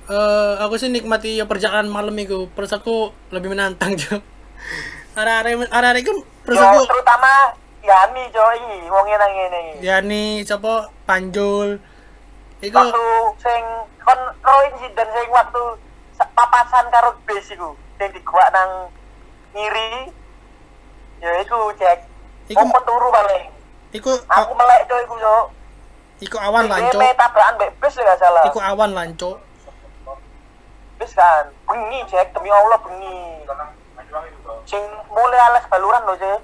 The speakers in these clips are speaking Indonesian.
Aku sih nikmati ya perjalanan malam itu. Perasaanku lebih menantang jo. Arek-arek kan Yo perasaanku terutama Yani Jo iki wong nang ngene iki. ya nih siapa Panjul. Iku Waktu sing kon ro insiden sing waktu papasan karo bis iku sing digawak nang ngiri ya iku cek iku kon turu paling iku aku melek coy iku yo iku awan sing lanco. dhewe tabrakan mbek bis gak salah Iku awan lanco. bis kan bengi cek demi Allah bengi sing mulai alas baluran lho cek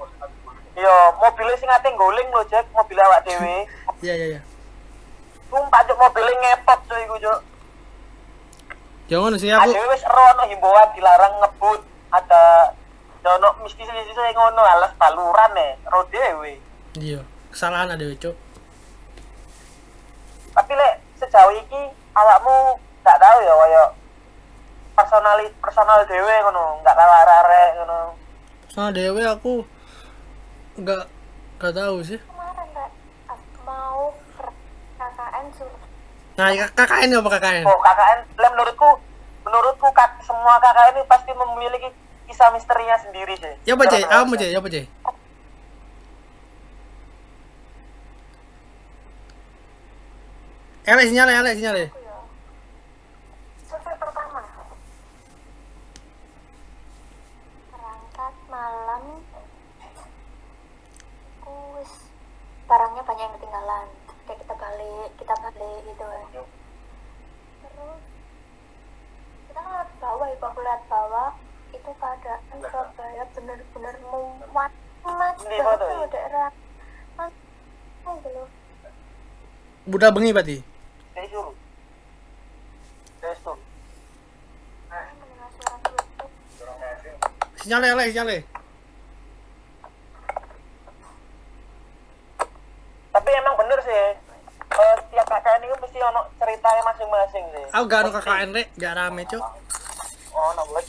yo mobilnya sing ate nggoling lho cek mobil awak dhewe Iya iya iya. sumpah cek mobilnya ngepot coy iku cek Jangan sih aku. ada wis ero ono himbauan dilarang ngebut ada ono mesti sing ngono alas baluran ro dhewe. Iya, kesalahan ada cok. Tapi lek sejauh ini awakmu gak tahu ya kaya personal dhewe ngono gak kalah arek ngono. Soalnya dewe aku nggak nggak tahu sih. Kemarin Rek, aku mau KKN suruh Nah, KKN apa KKN? Oh KKN lek menurutku semua KKN ini pasti memiliki kisah misterinya sendiri sih. Ya apa cek? Apa cek? Ya apa cek? Sinyal sinyal. aku ya. Survei pertama, berangkat malam, wis barangnya banyak yang ketinggalan. Kayak kita balik gitu kan. Terus kita ngeliat bawah, ibu aku lihat bawah itu keadaan Surabaya bener-bener muat Di foto tuh ya? daerah gitu loh. Budak bengi berarti. Saya suruh. Saya suruh. Mendengar suara tutup. Sinyal. Tapi emang bener sih. Setiap KKN itu mesti ono ceritanya masing-masing sih. Aku gak ada KKN rek, gak rame cok. Oh, no buat.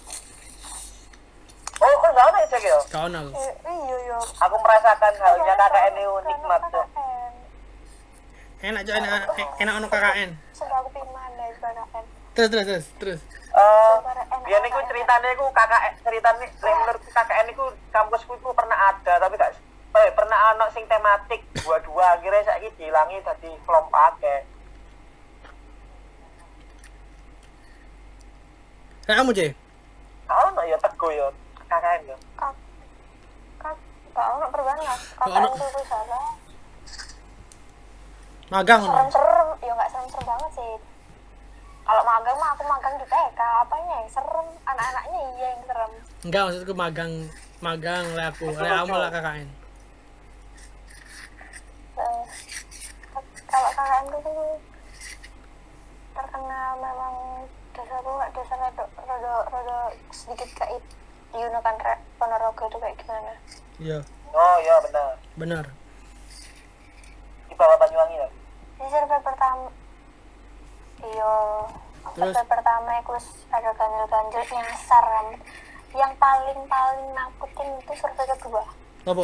Oh, kok enggak ono ya, Cek ya? Kau aku. Iya yo. Aku merasakan halnya KKN itu nikmat tuh. Enak cok, enak ono KKN. Sumpah aku pengen mandai KKN. Terus. Biar niku ceritanya iku KKN ceritanya menurut KKN iku kampusku iku pernah ada tapi gak pernah ono sing tematik dua-dua akhirnya saiki dihilangi dadi kelompok akeh. Kayak kamu cek? Ono ya tego ya KKN ya. Gak ono perubahan lah. Gak ono. KKN tuh salah. Magang ono. Serem-serem, ya nggak serem-serem banget sih. Kalau magang mah aku magang di TK, apanya yang serem? Anak-anaknya iya yang serem. Enggak, maksudku magang oleh aku, oleh kamu lah KKN. Eh, Kalau KKN tuh terkenal memang dasarku nggak dasar rada sedikit gaib. Yuno kan Ponorogo itu kayak gimana? Iya, Oh iya benar. di bawah Banyuwangi ya. Ini survei pertama. Iya. Terus? Survei pertama itu ada ganjil-ganjil nyasar kan. Yang paling nakutin itu survei kedua. Apa?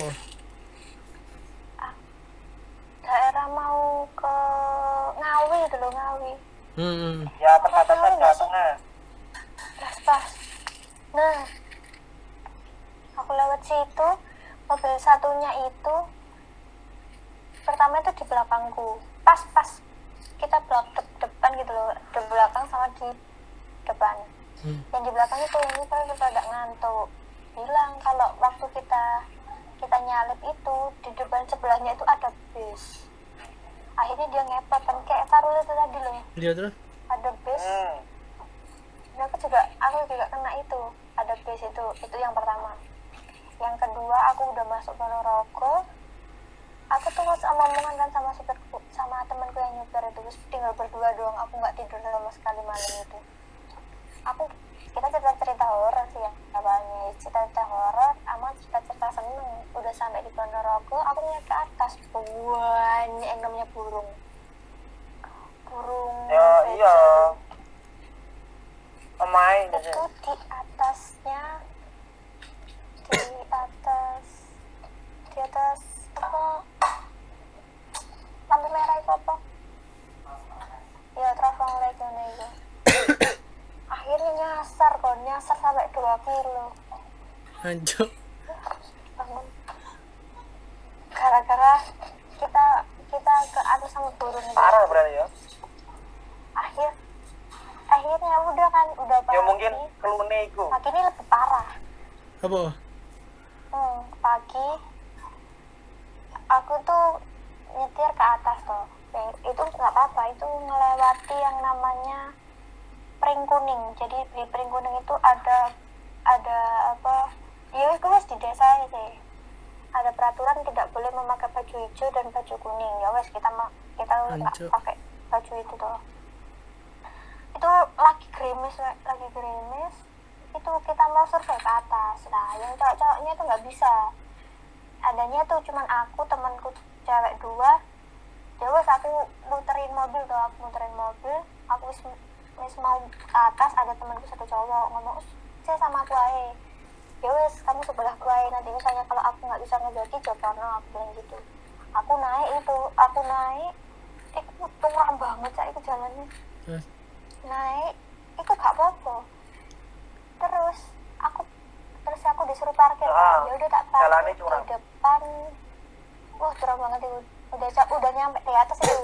Daerah mau ke Ngawi itu loh, Ngawi. Ya perbatasan Jawa Tengah. Pas. Nah, aku lewat situ, mobil satunya itu pertama itu di belakangku. Pas kita depan gitu loh, di belakang sama di depan. Yang di belakang itu ini kalau kita agak ngantuk bilang kalau waktu kita nyalip itu di depan sebelahnya itu ada bis. Akhirnya dia ngepet kan kayak Farul itu tadi loh, Dia terus? ada bis. Dan aku juga kena itu, ada bis itu yang pertama. Yang kedua aku udah masuk Ponorogo, aku tuh omongan kan sama supirku sama temanku yang nyupir itu, terus tinggal berdua doang, aku nggak tidur sama sekali malam itu. Kita cerita horor sih ya awalnya, cerita horor sama cerita seneng. Udah sampai di Ponorogo, aku ngeliat ke atas banyak yang namanya burung Ya iya. Pemain itu di atasnya, di atas apa, lampu merah itu apa ya, traffic light itu akhirnya nyasar sampai 2 kilo. Hancur. Bangun. Gara-gara kita ke atas sama turun. Parah berarti ya. Akhirnya udah pagi. Ya mungkin kelune iku. Pagi ini lebih parah. Apa? Pagi aku tuh nyetir ke atas toh. Itu nggak apa-apa, itu melewati yang namanya Pring Kuning. Jadi di Pring Kuning itu ada apa? Ya itu wes di desa sih. Ada peraturan tidak boleh memakai baju hijau dan baju kuning. Ya wes kita nggak Hancur. pakai baju itu toh. Itu lagi gerimis. Itu kita mau survei ke atas. Nah, yang cowok-cowoknya itu nggak bisa. Adanya tuh cuman aku, temanku cewek 2. Ya wes aku muterin mobil, aku wis mau ke atas, ada temanku 1 cowok ngomong, saya sama aku aja. Ya wes kamu sebelah aku aja, nanti misalnya kalau aku nggak bisa ngejaki jokono, aku bilang gitu. Aku naik, itu turun banget cak itu jalannya. Naik itu gak apa-apa. Terus aku disuruh parkir. Ya udah tak parkir di depan. Wah curang banget itu. Udah nyampe di atas itu.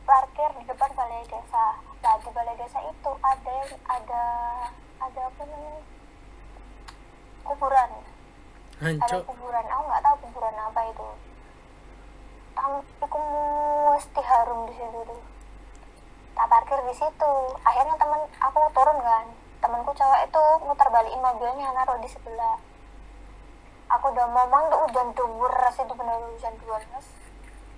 Parkir di depan balai desa. Nah di balai desa itu ada apa namanya? Kuburan. Hancur. Ada kuburan. Aku nggak tahu kuburan apa itu. Aku mesti harum di situ tuh. Tak parkir di situ. Akhirnya aku turun kan. Temanku cewek itu muter balikin mobilnya, naruh di sebelah. Aku udah ngomong tuh hujan deras, itu benar hujan deras.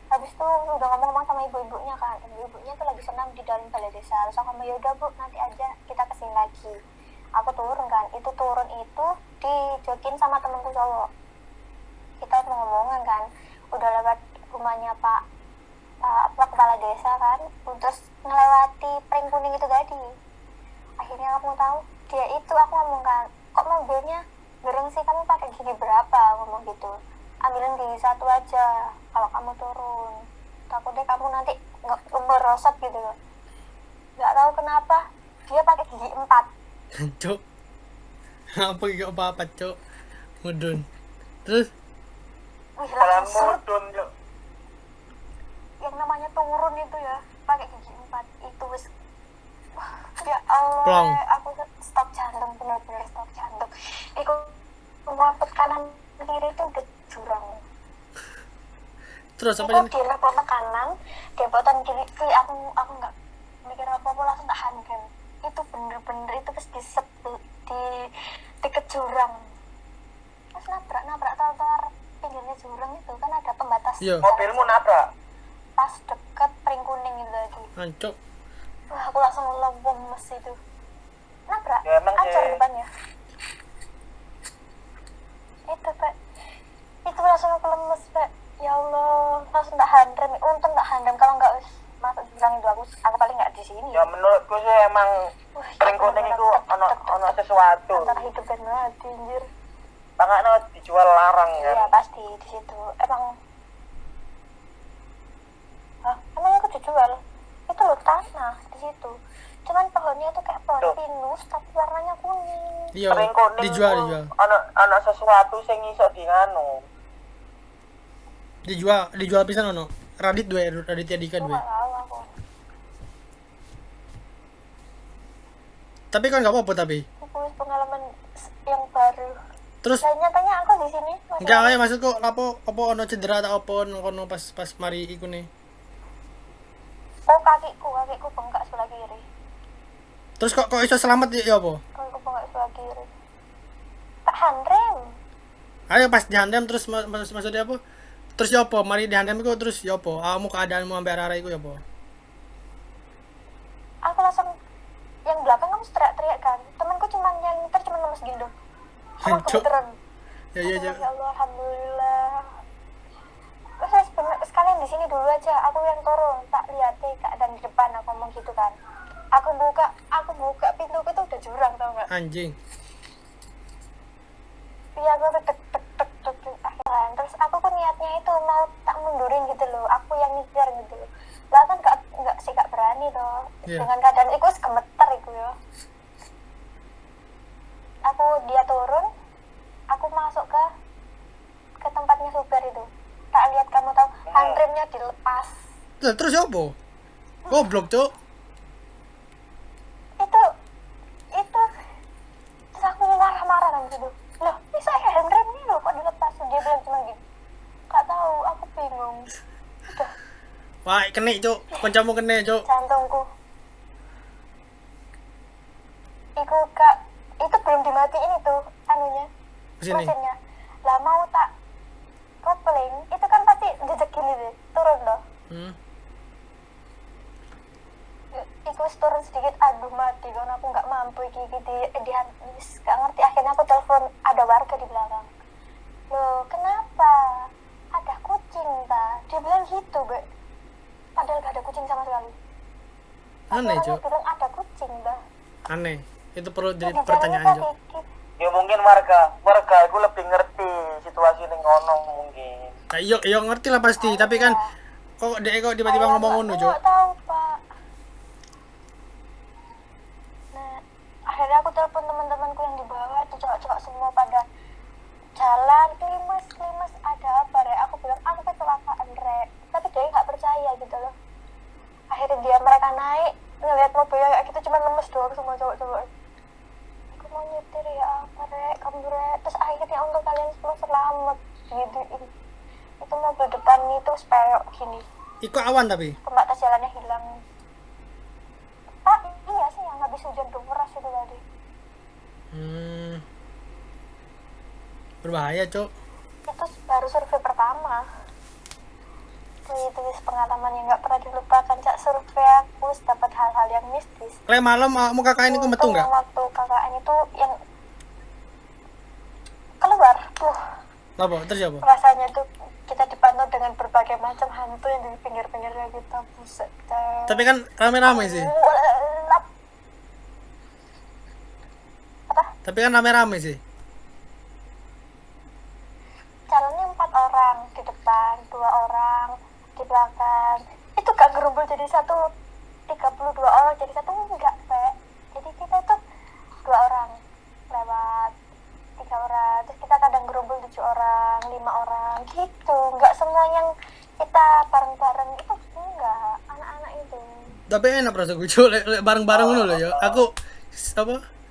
Habis itu udah ngomong sama ibu-ibunya kan. Ibu-ibunya tuh lagi senam di dalam balai desa. Terus aku ngomong, yaudah bu, nanti aja kita kesini lagi. Aku turun kan. Itu turun itu dijokin sama temanku cowok. Kita mau ngomongan kan. Udah lewat rumahnya Pak kepala desa kan, terus ngelewati Pring Kuning itu tadi. Akhirnya aku tahu dia itu, aku ngomong kan, kok mobilnya gereng sih, kamu pakai gigi berapa, ngomong gitu. Ambilin gigi 1 aja kalau kamu turun, takutnya kamu nanti merosot gitu loh. Nggak tahu kenapa dia pakai gigi 4. Hancur. Apa gak apa-apa cok, mudun. Terus Jalan mudun yuk. Yang namanya turun itu ya pakai gigi 4 itu wis ya Allah. Plong. Aku stop jantung, bener-bener stop jantung. Iku ngompet kanan kiri itu udah jurang. terus apa Itu ini? di lepotan kanan, di lepotan kiri aku nggak mikir apa-apa, langsung tak handbrem. Itu bener-bener itu pas di ke jurang. Pas nabrak trotoar pinggirnya jurang itu kan ada pembatas. Iya. Mobilmu nabrak. Pas deket Pring Kuning itu lagi. Hancur. Wah, aku langsung lemes itu. Nabrak, Ya, emang hancur sih. depannya. Itu, Pak. Itu langsung aku lemes, Pak. Ya Allah, langsung tak handrem. Untung tak handrem, kalau nggak masuk jurang itu aku paling nggak di sini. Ya menurutku sih emang Wah, Pring Kuning itu ono sesuatu. antara hidup dan mati, anjir. Makanya dijual larang Iya, kan. pasti di situ. Emang aku dijual? Itu loh tanah di situ. Cuman pohonnya itu kayak pohon Tuh. pinus tapi warnanya kuning. Iya. Pring Kuning Dijual. itu ono sesuatu sing iso dianu. Dijual pisan ono. Raditya Dika Aku 2. nggak tahu aku. Tapi kan gak apa-apa tapi. Aku pengalaman yang baru. Terus Dan nyatanya aku di sini. masih enggak ada. kayak maksudku apa ono cedera atau apa ono pas mari iku nih. Oh, kakiku bengkak sebelah kiri. Terus kok iso selamat ya apa? Kakiku bengkak sebelah kiri. Tak handrem. Ayo pas dihandam terus maksudnya apa? Terus ya apa? Mari dihandam iku terus ya apa? Kamu keadaanmu sampai arah iku ya apa? Aku langsung yang belakang kamu teriak-teriak kan. Temanku cuman yang nyetir cuman lemes gitu. Aku Hancur. kebetulan. Ya Ya Allah, alhamdulillah. Terus sekalian di sini dulu aja. Aku yang turun, tak lihat keadaan di depan. Aku ngomong gitu kan. Aku buka pintuku itu udah jurang, tau nggak? anjing. Iya, aku tuh tek. Terus aku pun niatnya itu mau tak mundurin gitu loh. Aku yang nyetir gitu loh. Lah kan gak berani toh. Iya. Dengan keadaan itu gemeter itu ya. dia turun, aku masuk ke tempatnya supir itu. Tak lihat, kamu tahu, handremnya dilepas. Terus apa? Goblok, Cuk. Itu terus aku marah-marah kan gitu. Loh, ini saya handremnya loh kok dilepas? Dia bilang cuma gitu. Gak tahu, aku bingung. Udah, Wah, kena, Cuk. Kancamu kena, Cuk. jantungku. Itu belum dimatiin itu anunya, Sini. mesinnya. Lah mau tak kopling, itu kan pasti jejak gini deh, turun loh. Iku turun sedikit, aduh mati kan, aku nggak mampu iki gak ngerti. Akhirnya aku telepon, ada warga di belakang. Loh, kenapa? Ada kucing, ta? Dia bilang gitu, Be. Padahal gak ada kucing sama sekali. Aneh, Orangnya Cuk. bilang ada kucing, ta. Aneh. Itu perlu jadi Di pertanyaan, jalan Cuk. sedikit. Ya mungkin warga itu lebih ngerti situasi ning ngono mungkin. Nah, iya ngerti lah pasti, tapi kan kok tiba-tiba ngomong ngono, Cuk. Nggak tahu, Pak. Nah, akhirnya aku telepon teman-temanku yang di bawah, itu cowok-cowok semua pada jalan, klimas, ada apa, Rek? Aku bilang, aku kecelakaan, Rek. Tapi dia nggak percaya gitu loh. Akhirnya mereka naik, ngeliat mobilnya kayak gitu, cuma lemes doang semua cowok-cowok. Aku mau nyetir ya apa, Rek? Kamu, Rek. Terus akhirnya untuk kalian semua selamat. Gituin. Itu mobil depan itu speyok gini. Iku awan tapi. Pembatas jalannya hilang. Ah, iya sih, yang habis hujan deras itu tadi. Berbahaya, Cuk. Itu baru survei pertama. Itu pengalaman yang nggak pernah dilupakan. Cak, survei aku dapat hal-hal yang mistis. Lek malam mau KKN iku metu enggak? Waktu KKN itu yang keluar, Apa? Terus apa? rasanya tuh kita dipantau dengan berbagai macam hantu yang di pinggir-pinggirnya kita, buset. Tapi kan rame-rame sih. Apa? Tapi kan rame-rame sih. Calonnya 4 orang di depan, 2 orang di belakang. Itu gak gerumpul jadi satu, 32 orang jadi satu, enggak, Pak. Jadi kita tuh 2 orang lewat, 3 orang, terus kita kadang gerumpul 7 orang, 5 orang gitu. Enggak semua yang kita bareng-bareng itu, enggak, anak-anak itu. Tapi enak rasa gue, Cuk. Lek bareng-bareng ngono lho ya. Aku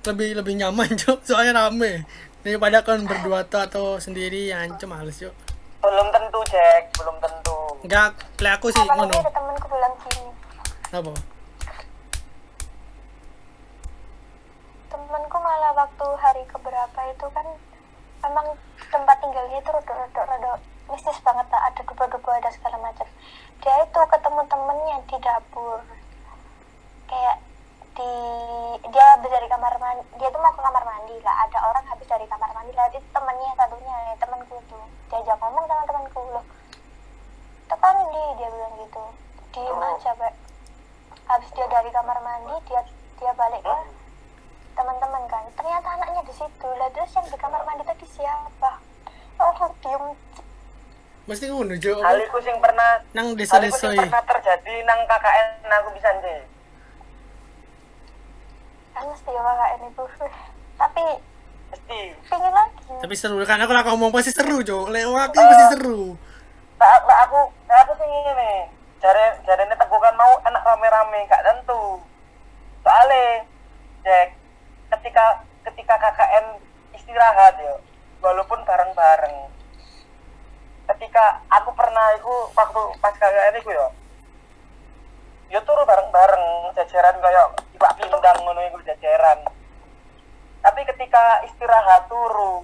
lebih nyaman, Cuk. Soalnya rame. Daripada kan berdua atau sendiri ancam males, Cuk. Belum tentu, Jack, belum tentu. Enggak, lek aku sih ngono. Apalagi ada temenku bilang gini, Apa? temanku malah waktu hari keberapa itu kan memang tempat tinggalnya itu rada mistis banget lah, ada dupa-dupa, ada segala macam. Dia itu ketemu temennya di dapur, kayak dia habis dari kamar mandi, dia tuh mau ke kamar mandi lah, ada orang habis dari kamar mandi lah, itu temennya satunya, temanku itu diajak ngomong sama temanku, loh tekan dia bilang gitu, diem aja, Pak. Habis dia dari kamar mandi, dia balik ke teman-teman kan, ternyata anaknya di situ lah. Terus yang di kamar mandi tadi siapa? Oh, diem. Mesti ngono, Cuk. Haliku sing pernah Nang haliku sing desa-desa pernah terjadi nang KKN aku bisa sih. Kan mesti ya KKN itu. Tapi Mesti. pingin lagi. Tapi seru kan, aku lah ngomong pasti seru, Cuk. Lek wakil pasti seru. Aku sing ngene. Jarene tegukan mau enak rame-rame gak tentu. Soale Jack, ketika KKN istirahat ya, walaupun bareng-bareng. Ketika aku pernah waktu pas KKN ya turu bareng-bareng jajaran kayak iwak pindang ngono iku jajaran. Tapi ketika istirahat turu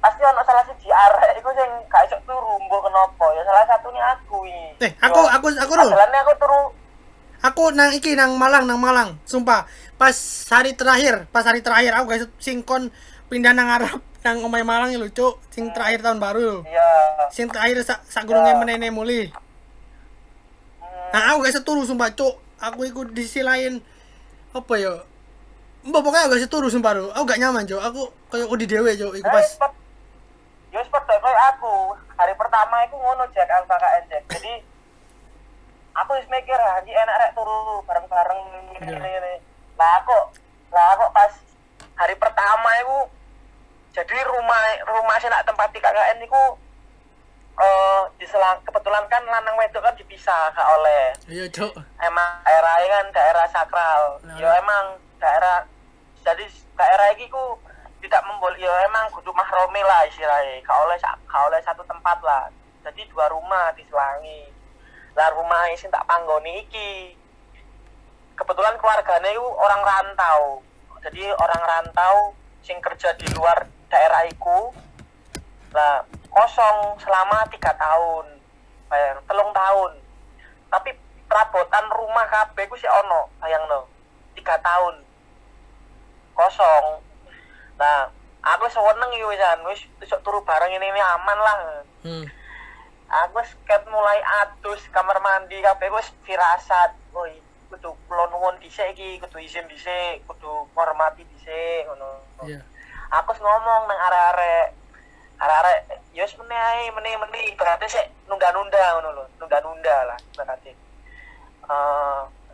pasti ono salah siji arek iku sing gak iso turu, mbok kenapa ya salah satunya aku iki. Aku lho. Jalannya aku turu. Aku nang Malang, sumpah. Pas hari terakhir aku guys singkon pindah nang Arab nang omahe Malang lho, Cuk. Sing terakhir tahun baru lho. Iya. Sing terakhir sak gurunge menene muli. Nah, aku guys turu sumpah, Cuk. Aku ikut di sisi lain apa ya? Mbak pokoknya aku guys turu sumpah lho. Aku gak nyaman, Cuk. Aku koyo udi dhewe, Cuk. Iku pas Ya seperti kayak aku. Hari pertama aku ngono Jack, aku KKN Jack. Jadi aku wis mikir enak rek turu bareng-bareng ngene. Lah kok pas hari hari pertama itu jadi rumah sing nak tempati KKN niku kebetulan kan lanang wedok kan dipisah gak oleh. Iya, Cuk. Emang daerahnya kan daerah sakral. Nah. Ya emang daerah jadi daerah iki ku tidak ya emang kudu mahrome lah istilahnya. Gak oleh satu tempat lah. Jadi 2 rumah diselangi. Lah rumah sing tak panggoni iki kebetulan keluarganya itu orang rantau. Jadi orang rantau sing kerja di luar daerah iku lah kosong selama 3 tahun, bayang 3 tahun. Tapi perabotan rumah kabeh ku sik ono, bayangno. 3 tahun kosong. Nah, aku seneng iki wis besok turu bareng ini aman lah. Aku ket mulai adus kamar mandi kabeh wis firasat. Woi, kudu kula nuwun dhisik iki, kudu izin dhisik, kudu hormati dhisik ngono. Iya. Aku ngomong nang arek-arek ya wis meneh berarti sik nunda-nunda ngono lho, nunda-nunda lah berarti.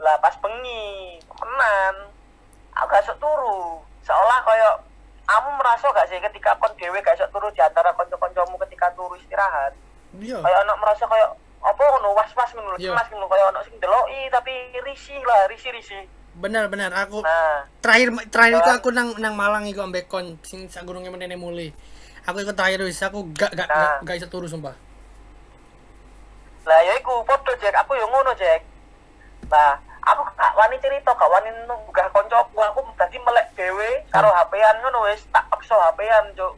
Lah pas bengi tenan aku gak sok turu. Seolah koyo kamu merasa gak sih ketika kon dhewe gak sok turu di antara kanca-kancamu ketika turu istirahat? Iya. Kayak anak merasa kayak apa ngono was-was ngono, cemas ngono kayak anak sing deloki tapi risih. Benar aku Nah, terakhir itu aku nang Malang iku ambek kon sing sak gununge menene muli. Aku ikut terakhir wis aku gak iso turu sumpah. lah ya iku podo Jack, aku yo ngono Jack. Nah, aku gak wani cerita, gak wani nunggah koncoku, aku dadi melek dhewe karo HP-an ngono wis tak paksa HP-an, Cuk.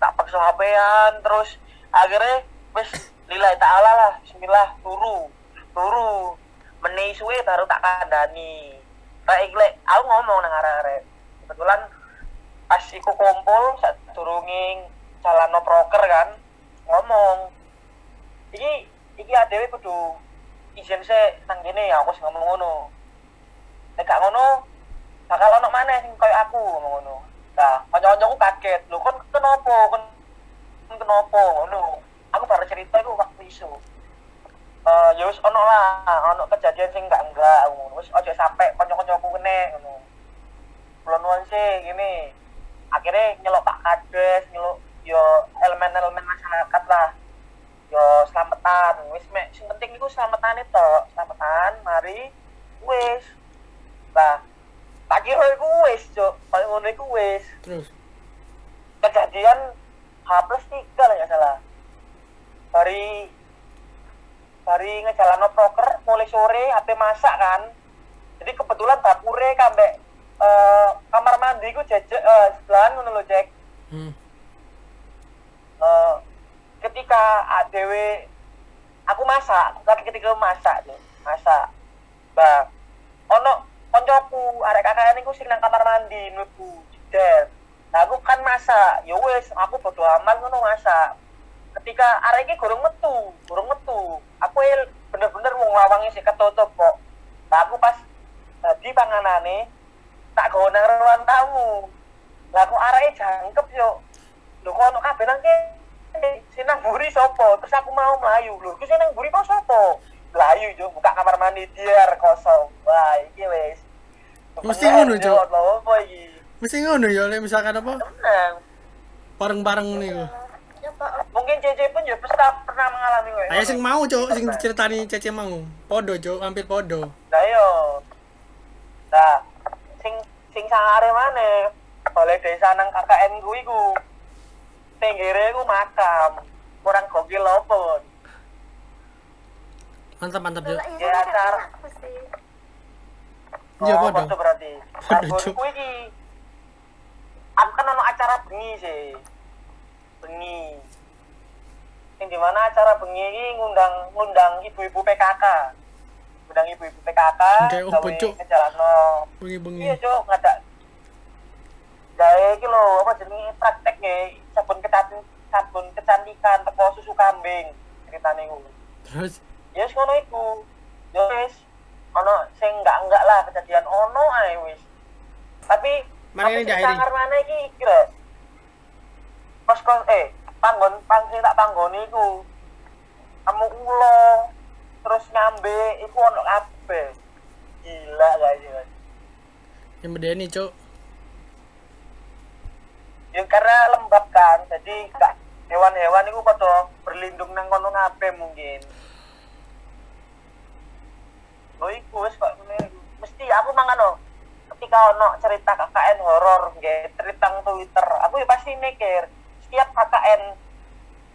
Tak paksa HP-an terus akhirnya wis lillahi ta'ala lah, bismillah turu. Meneh suwe baru tak kandhani. Rek aku ngomong nang arek-arek. Kebetulan pas iku kumpul sadurunge calano proker kan, ngomong. Iki adewe kudu izin sik nang kene ya, aku sing ngomong ngono. Nek gak ngono bakal ono maneh sing koyo aku ngomong ngono. Nah, kanca-kancaku kaget. Lho kon kenapa? Kenapa ngono? Aku baru cerita iku waktu isu. Ya wis ono kejadian sing enggak ngono. Wis aja sampe kanca-kancaku kene ngono. Kula nuwun sih ngene. Akhirnya nyelok Pak Kades, nyelok yo elemen-elemen masyarakat lah. Yo selamatan, wis mek sing penting iku selamatane tok. Selamatan, mari wis. Lah, tak kira iku wis, Cuk. Paling ngono iku wis. Terus Kejadian H+3 lah enggak salah. Bari ngejalano proker mulai sore HP masak kan. Jadi kebetulan dapure kambek kamar mandi ku jejek sebelahan ngono lho, Jack. Ketika adewe aku masak, ketika masak. Bah, ono koncoku arek KKN iku sing nang kamar mandi mlebu jeder. Nah, aku kan masak. Ya wis, aku bodo amat ngono masak. Ketika arek iki gorong metu. Aku bener-bener mau nglawangi sik ketutup kok. Nah, aku pas dadi panganane tak gawe nang ruang tamu. Lah aku areke jangkep yo. Lho kok ono kabeh nang kene. Sing nang mburi sapa? Terus aku mau mlayu. Lho, ku sing nang mburi kok sapa? Mlayu yo buka kamar mandi biar kosong. Wah, iki wis. Mesti ngono, Cuk. Apa iki? mesti ngono ya lek misalkan apa Tenang. bareng-bareng niku. Mungkin Cece pun juga pernah mengalami kowe. Ayo sing mau, Cuk, sing diceritani Cece mau. Podo, Cuk, hampir podo. Lah yo. Nah, sing sangare maneh. Oleh desa nang KKN ku iku. Tenggere ku makam. Kurang gokil opo. Mantap, Cuk. Ya acara. Iya, podo. Podo berarti. Podo, Aku Cuk. ku iki. Aku kan ono acara bengi sih. Bengi. Sing dimana acara bengi iki ngundang ibu-ibu PKK. Ngundang ibu-ibu PKK Kayak opo, Cuk? ngejalanno. Bengi-bengi. Iya, Cuk, ngadak. Gawe iki lho, apa jenenge praktek nge sabun kecantikan teko susu kambing ceritane iku. Terus Ya wis ngono iku. Ya wis ono sing enggak lah kejadian ono ae wis. Tapi Mana ini diakhiri? sangar mana iki kira. Kos panggon sing tak panggoni iku. Kamu ulo terus nyambe iku ono kabeh. Gila guys. yang medeni, Cuk. Ya karena lembab kan, jadi gak hewan-hewan itu pada berlindung nang kono ngabe mungkin. Oh iku wis kok ngene. Mesti aku mangan ketika ono cerita KKN horor nggih cerita nang Twitter, aku ya pasti mikir setiap KKN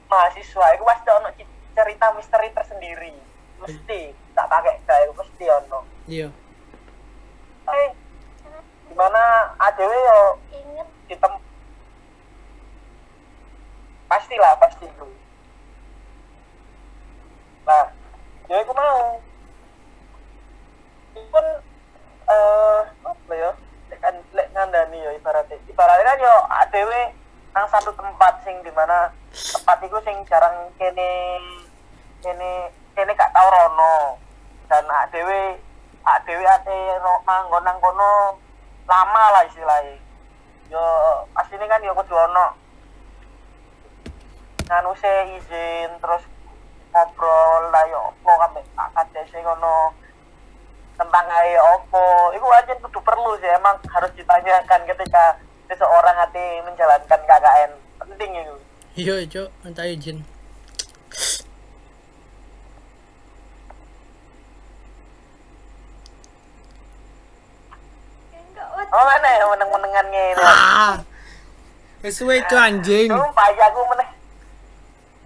mahasiswa itu pasti ono cerita misteri tersendiri. Mesti tak pakai gawe mesti ono. Iya. Gimana ADW yo Ingat hitam pastilah pasti itu. Nah, ya aku mau itu pun apa ya lek ngandani ya ibaratnya kan yo ADW nang satu tempat sing dimana tempat itu sing jarang kene gak tau rono dan ADW ate manggon nang kono lama lah istilahnya yo pasti ini kan yo kudu ono nganu izin terus ngobrol lah yo opo kabeh AKDC ngono tentang ayo opo itu aja kudu perlu sih emang harus ditanyakan ketika seseorang hati menjalankan KKN penting itu. Iya cok minta izin. Oh mana ya meneng-menengannya ini. Sesuai itu anjing. Sumpah ya aku meneh.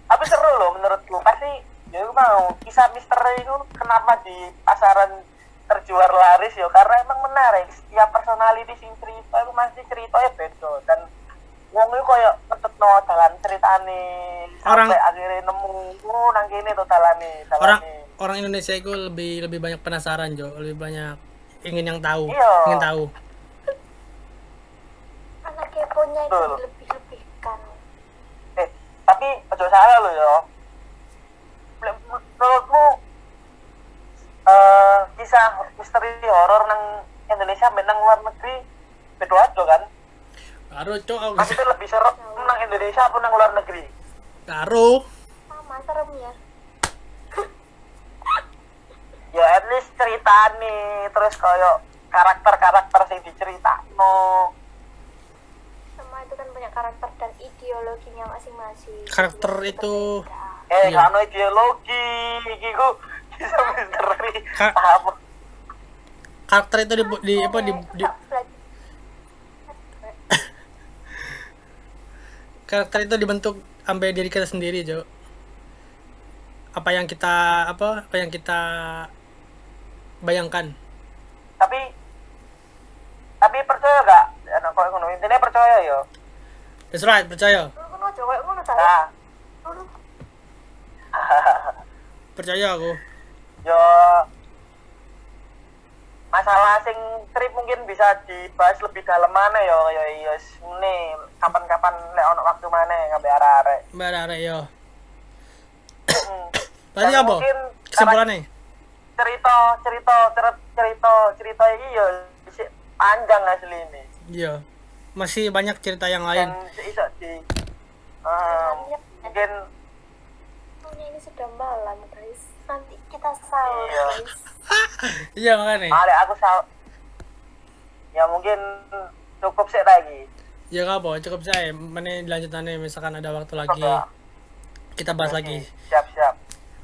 Tapi seru loh menurutku. Pasti ya aku mau kisah misteri itu kenapa di pasaran terjual laris ya karena emang menarik. Setiap personality sing cerita itu masih ceritanya beda dan wong itu koyo ngetutno dalan ceritane sampai akhirnya nemu nang kene to dalane. Orang Indonesia itu lebih banyak penasaran Jo, lebih banyak ingin yang tahu, Iya. ingin tahu. anak keponya itu Betul. lebih-lebihkan. Tapi ojo salah lo ya. Menurutmu kisah misteri horor nang Indonesia menang luar negeri beda kan? Karo cok aku. Maksudnya lebih serem nang Indonesia apa nang luar negeri? Karo. Sama seremnya. Ya at least ceritane terus koyo karakter-karakter sing diceritakno. Sama itu kan banyak karakter dan ideologinya masing-masing. Karakter itu Berbeda. Iya. Kano ideologi iki ku bisa misteri. Ka- Apa? karakter itu di apa di karakter itu dibentuk sampai diri kita sendiri Jo. Apa yang kita bayangkan. Tapi percaya gak? Anak kok ngono intine percaya yo. That's right, percaya. Ngono aja kayak ngono ta. Nah, Ngono. Percaya aku. yo masalah sing trip mungkin bisa dibahas lebih dalam mana yo ini kapan-kapan lek ono waktu mana ngambil arek-arek. Barare yo. Hmm. Berarti Dan apa? mungkin Kesimpulannya? cerita ini yo isih panjang asli ini. Iya. Masih banyak cerita yang lain. Dan iso di mungkin Soalnya ini sudah malam guys. Nanti kita sahur Iya. guys. Iya makanya. arek aku ya mungkin cukup sih lagi. Ya nggak apa, cukup saya. Mana lanjutannya misalkan ada waktu lagi Ya. kita bahas lagi. Siap.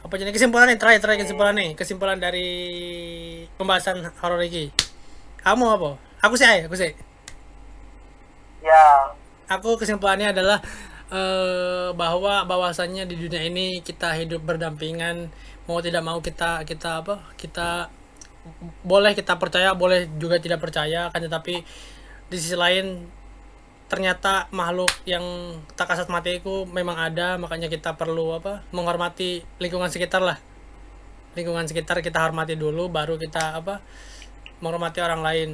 Apa jadi kesimpulannya terakhir kesimpulannya kesimpulan dari pembahasan horor ini. Kamu apa? Aku sih. Ya. Aku kesimpulannya adalah bahwasannya di dunia ini kita hidup berdampingan, mau tidak mau kita boleh kita percaya, boleh juga tidak percaya, kan tetapi di sisi lain ternyata makhluk yang tak kasat mata itu memang ada, makanya kita perlu menghormati lingkungan sekitar lah. Lingkungan sekitar kita hormati dulu, baru kita menghormati orang lain.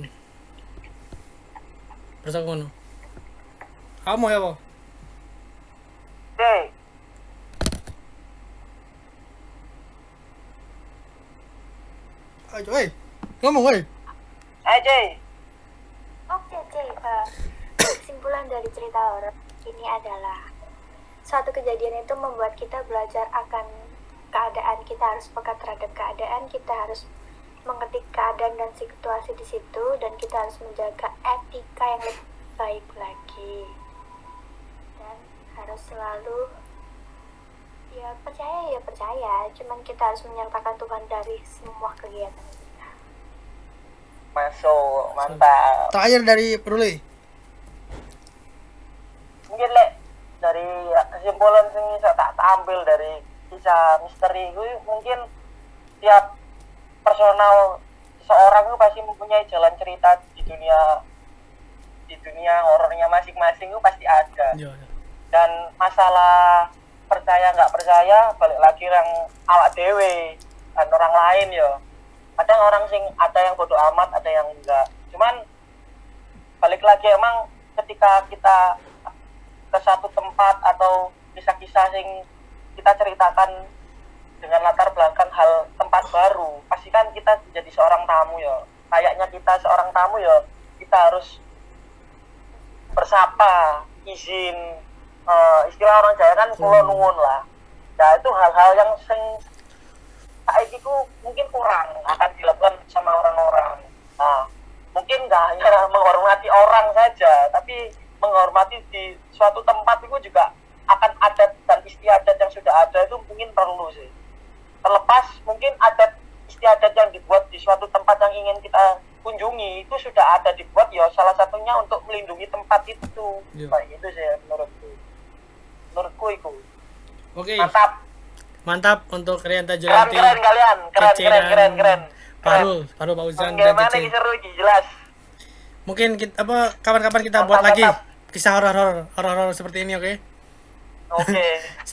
Bersakono. Kamu ya, Bo? Oke. Ayo, ngomong, Aja. Oke, kesimpulan dari cerita horor ini adalah suatu kejadian itu membuat kita belajar akan keadaan, kita harus peka terhadap keadaan, kita harus mengerti keadaan dan situasi di situ, dan kita harus menjaga etika yang lebih baik lagi. harus selalu ya percaya, cuman kita harus menyertakan Tuhan dari semua kegiatan kita. Masuk, mantap. Terakhir dari Peruli. Mungkin lek dari kesimpulan sing bisa tak ambil dari kisah misteri itu mungkin tiap personal seorang itu pasti mempunyai jalan cerita di dunia horornya masing-masing itu pasti ada. Iya. Dan masalah percaya nggak percaya balik lagi yang awak dewe dan orang lain ya. Kadang orang sing ada yang bodoh amat, ada yang enggak. Cuman balik lagi emang ketika kita ke satu tempat atau kisah-kisah sing kita ceritakan dengan latar belakang hal tempat baru, pasti kan kita jadi seorang tamu ya. Kayaknya kita seorang tamu ya, kita harus bersapa, izin, istilah orang Jawa kan kula nuwun lah. Nah itu hal-hal yang sing saiki ku mungkin kurang akan dilakukan sama orang-orang. Nah, mungkin nggak hanya menghormati orang saja, tapi menghormati di suatu tempat itu juga akan adat dan istiadat yang sudah ada itu mungkin perlu sih. Terlepas mungkin adat istiadat yang dibuat di suatu tempat yang ingin kita kunjungi itu sudah ada dibuat ya salah satunya untuk melindungi tempat itu. Iya. Kayak gitu sih menurutku itu. Oke. Mantap. Untuk Rianta Keren Jelanti. kalian. Keren. Parul Pak Uzan dan Gimana Cece. ini seru ini jelas. Mungkin kita kapan-kapan kita Mantap, buat lagi mantap. kisah horor seperti ini, oke? Oke.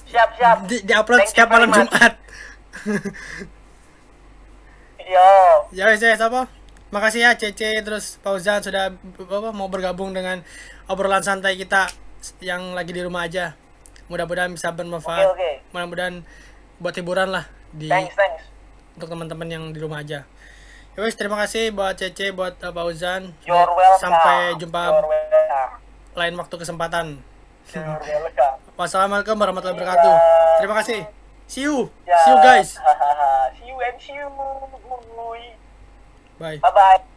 Siap. Di-upload Thank you setiap very malam much. Jumat. Yo. Ya wes apa? Makasih ya Cece terus Fauzan sudah mau bergabung dengan obrolan santai kita yang lagi di rumah aja. Mudah-mudahan bisa bermanfaat. Oke. Mudah-mudahan buat hiburan lah Thanks. untuk teman-teman yang di rumah aja. Ya wes terima kasih buat Cece, buat Fauzan. You're welcome. Sampai jumpa You're welcome. lain waktu kesempatan. You're welcome. Wassalamualaikum warahmatullahi wabarakatuh. Terima kasih. See you. Ya. See you guys. See you. Bye. Bye bye.